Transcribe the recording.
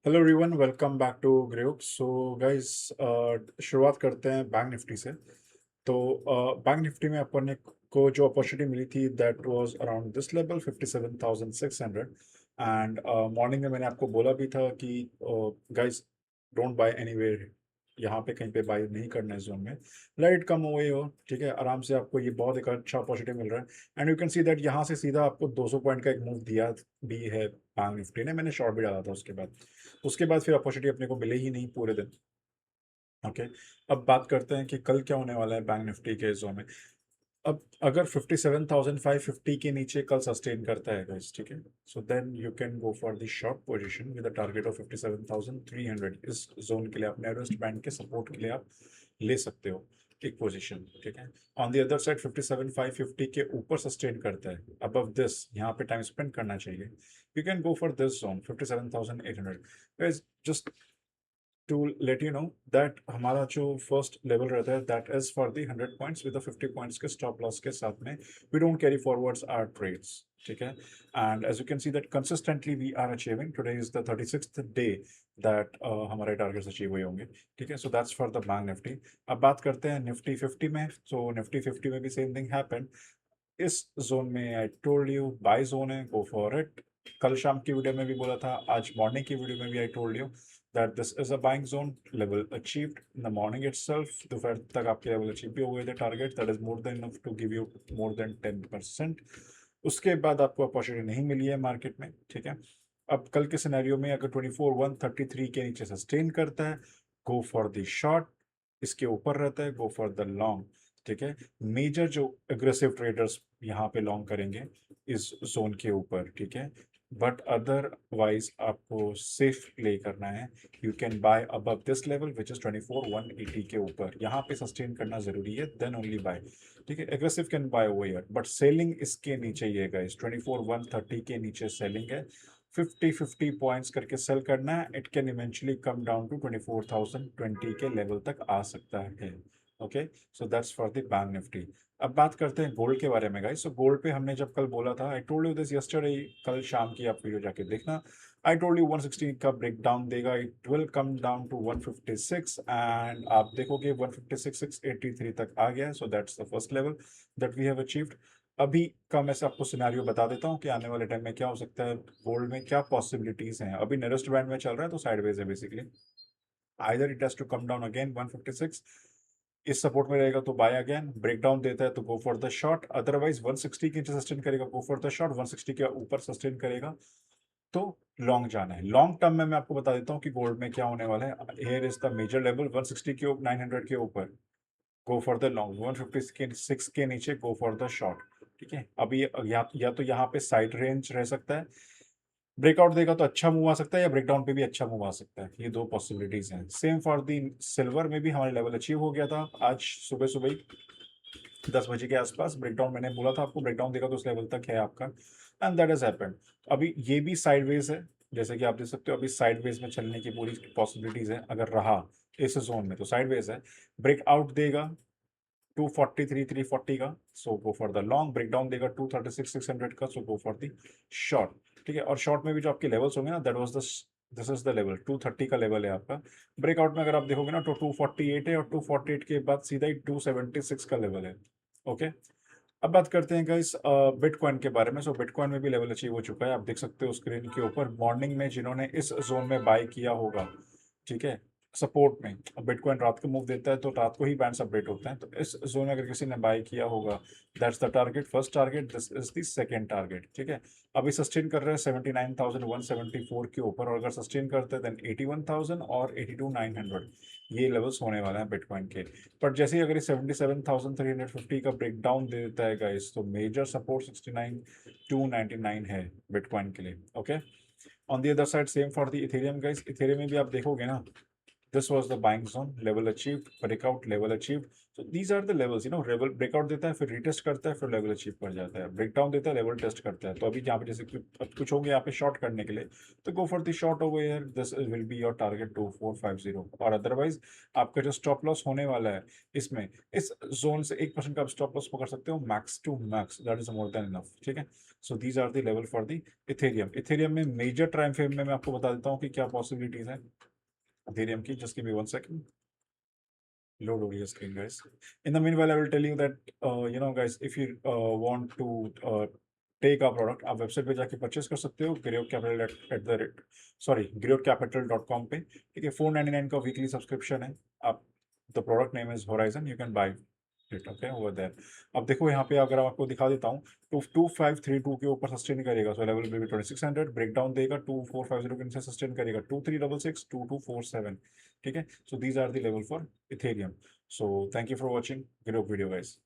Hello everyone, welcome back to grape. So guys, शुरुआत करते हैं बैंक निफ्टी से। तो बैंक निफ्टी में अपन को जो अपॉर्चुनिटी मिली थी that was around this level 57,600। And morning में मैंने आपको बोला भी था कि गाइस, डोंट बाय एनीवेयर, यहाँ पे कहीं पे बाय नहीं करना है जोन में। लाइट कम हुई हो, ठीक है, आराम से आपको ये बहुत एक अच्छा अपॉर्चुनिटी मिल रहा है। And you can see that यहाँ से सीधा आपको 200 पॉइंट का एक मूव दिया भी है बैंक निफ्टी ने। मैंने शॉर्ट भी डाला था उसके बाद फिर अपॉर्चुनिटी अपने को मिले ही नहीं पूरे दिन। ओके, अब बात करते हैं कि कल क्या होने वाला है बैंक निफ्टी के जोन में। अब अगर 57,550 के नीचे कल सस्टेन करता है गाइस, ठीक है, so then you can go for the short position with a target of 57,300। इस जोन के लिए आप नेरेस्ट बैंड के सपोर्ट के लिए आप ले सकते हो एक पोजीशन, ठीक है। ऑन द अदर साइड 57,550 के ऊपर सस्टेन करता है, अबव दिस यहाँ पे टाइम स्पेंड करना चाहिए। You can go for this zone 57,800। Guys, just to let you know that हमारा जो फर्स्ट लेवल रहता है that is for the 100 points with 50 points के स्टॉप लॉस के साथ में। We don't carry forwards our trades, ठीक है। And as you can see that consistently we are achieving. Today is the 36th day that हमारे targets achieve हुए होंगे, ठीक है। So that's for the bank Nifty. अब बात करते हैं निफ्टी 50 में। सो निफ्टी 50 में भी सेम थिंग हैपन। इस जोन में I told you buy zone है, गो फॉर इट। कल शाम की वीडियो में भी बोला था, आज मॉर्निंग की वीडियो में भी I told you that this is a buying zone. Level achieved in the morning itself. दोपहर तक आपके लेवल अचीव भी हो गए थे target, that is more than enough to give you more than 10%। उसके बाद आपको अपॉर्चुनिटी नहीं मिली है मार्केट में, ठीक है। अब कल के सिनेरियो में अगर 24,133 के नीचे सस्टेन करता है, गो फॉर द शॉर्ट। इसके ऊपर रहता है, गो फॉर द लॉन्ग, ठीक है। मेजर जो एग्रेसिव ट्रेडर्स यहाँ पे लॉन्ग करेंगे इस जोन के ऊपर, ठीक है। बट अदरवाइज आपको सेफ प्ले करना है। You can bye above this level which is 24,180 के ऊपर। यहाँ पे सस्टेन करना जरूरी है, देन ओनली बाय, ठीक है। Aggressive can buy over here, but selling इसके नीचे ही है गाइस। 24,130 के नीचे सेलिंग है। 50-50 पॉइंट्स करके सेल करना है। It can eventually come down to 24,020 के लेवल तक आ सकता है। Okay, so that's for the bank Nifty. अब बात करते हैं गोल्ड के बारे में गाइस। सो गोल्ड पे हमने जब कल बोला था, आई टोल्ड यू दिस यस्टरडे, कल शाम की आप वीडियो जाके देखना। आई टोल्ड यू 160 का ब्रेक डाउन देगा, it will come down to 156 and आप देखोगे 156,683 तक आ गया है। So that's the first level that we have achieved. अभी का मैं से आपको सिनेरियो बता देता हूँ कि आने वाले टाइम में क्या हो सकता है, गोल्ड में क्या पॉसिबिलिटीज हैं। अभी नेरेस्ट बैंड में चल रहा है तो साइडवेज है basically. Either it has to come down again 156, इस सपोर्ट में रहेगा तो बाय अगेन। ब्रेकडाउन देता है तो गो फॉर द शॉर्ट। अदरवाइज 160 के नीचे सस्टेन करेगा, गो फॉर द शॉर्ट। 160 के ऊपर सस्टेन करेगा तो लॉन्ग जाना है। लॉन्ग टर्म में मैं आपको बता देता हूँ कि गोल्ड में क्या होने वाला है। Here is the major level 160 के 900 के ऊपर, गो फॉर द लॉन्ग। 156 के नीचे गो फॉर द शॉर्ट, ठीक है। अभी या तो यहाँ पे साइड रेंज रह सकता है, ब्रेकआउट देगा तो अच्छा मूव आ सकता है, या ब्रेकडाउन पे भी अच्छा मूव आ सकता है। ये दो पॉसिबिलिटीज हैं। सेम फॉर दी सिल्वर में भी हमारा लेवल अचीव हो गया था आज सुबह सुबह ही 10 बजे के आसपास। ब्रेकडाउन मैंने बोला था आपको, ब्रेकडाउन देगा तो उस लेवल तक है आपका, एंड दैट इज हैपेंड। अभी ये भी साइडवेज है, जैसे कि आप देख सकते हो। अभी साइडवेज में चलने की पूरी पॉसिबिलिटीज है। अगर रहा इस जोन में तो साइडवेज है। ब्रेकआउट देगा 243,340 का, so go for the long. Breakdown देगा 236,600 का, so go for the short, ठीक है। और शॉर्ट में भी जो आपके लेवल्स होंगे ना, that was the this is the level 230 का लेवल है आपका। ब्रेकआउट में अगर आप देखोगे ना तो 248 है, और 248 के बाद सीधा ही 276 का लेवल है। ओके, अब बात करते हैं गाइस बिटकॉइन के बारे में। सो बिटकॉइन में भी लेवल अचीव हो चुका है, आप देख सकते हो स्क्रीन के ऊपर। मॉर्निंग में जिन्होंने इस जोन में बाय किया होगा, ठीक है, सपोर्ट में। अब बिटकॉइन रात को मूव देता है तो रात को ही बैंड्स अपडेट होते हैं। तो इस जोन में अगर किसी ने बाय किया होगा, that's the target, first target. This is the second target, ठीक है। अभी सस्टेन कर रहे हैं 79,174 के ऊपर, और अगर सस्टेन करते हैं देन 81,000 और 82,900 ये लेवल्स होने वाले हैं बिटकॉइन के। पर जैसे ही अगर ये 77,350 का ब्रेकडाउन दे देता है गाइस, तो मेजर सपोर्ट 69,299 है बिटकॉइन के लिए। Okay, on the other side same for the Ethereum guys. Ethereum में भी आप देखोगे ना, this was the buying zone, level achieved, breakout, level achieved. So these are the levels, level breakout देता है, फिर retest करता है, फिर level achieve कर जाता है, breakdown देता है, level test करता है. तो अभी यहाँ पे जैसे अब कुछ होंगे यहाँ पे short करने के लिए, तो go for the short over here. This will be your target 2450. और otherwise आपका जो stop loss होने वाला है इसमें, इस जोन से 1% का आप stop loss पकड़ सकते हो, max to max, that is more than enough. ठीक है. So these are the level for the Ethereum में major time frame में मैं आपको बता देता हूँ कि क्या possibilities है Ethereum की. Just give me 1 second. Load over your screen, guys. In the meanwhile, I will tell you that, guys, if you want to take our product, आप वेबसाइट पे जाके परचेस कर सकते हो ग्रेव कैपिटल growthcapital.com पे. ठीक है. 499 का वीकली सब्सक्रिप्शन है. आप the product name is Horizon, you can buy it. Okay, over there. अब देखो यहाँ पे अगर आपको दिखा देता हूँ, 2532 के ऊपर सस्टेन करेगा, सो लेवल पे भी 2600. ब्रेकडाउन देगा 2450 के नीचे सस्टेन करेगा 2366, 2247. ठीक है. So these are the level for Ethereum. So thank you for watching. Great video, guys.